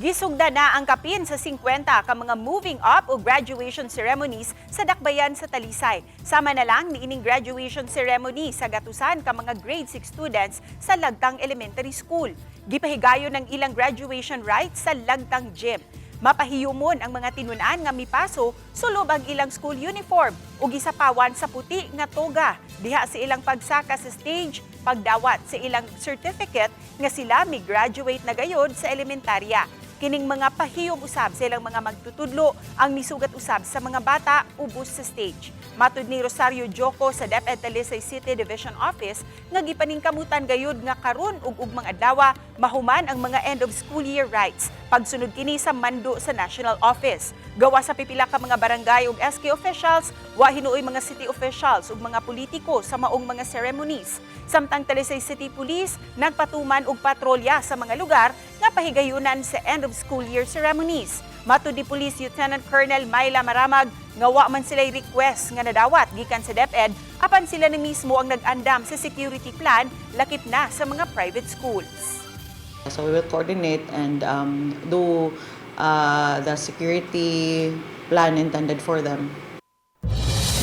Gisugda na ang kapin sa 50 ka mga moving up o graduation ceremonies sa dakbayan sa Talisay. Sama na lang niining graduation ceremony sa gatusan ka mga grade 6 students sa Lagtang Elementary School. Gipahigayon ng ilang graduation rites sa Lagtang Gym. Mapahiyumon ang mga tinunan nga mipaso sulob ang ilang school uniform ug gisapawan sa puti nga toga diha sa ilang pagsaka sa stage, pagdawat sa ilang certificate nga sila mi-graduate na gayod sa elementarya. Kining mga pahiyom usab sa ilang mga magtutudlo ang misugat usab sa mga bata ubos sa stage. Matud ni Rosario Joko sa DepEd Talisay City Division Office nga gipaningkamutan gayud nga karon ug ugmang adlaw mahuman ang mga end of school year rites pagsunod kini sa mando sa National Office. Gawa sa pipila ka mga barangay ug SK officials, wa hinuoy mga city officials ug mga politiko sa maong mga ceremonies. Samtang Talisay City Police nagpatuman og patrolya sa mga lugar nga pahigayunan sa end of school year ceremonies. Matud ni Police Lieutenant Colonel Myla Maramag nga wa man sila'y request nga nadawat gikan sa DepEd apan sila na mismo ang nag-andam sa security plan lakip na sa mga private schools. So we will coordinate and do the security plan intended for them.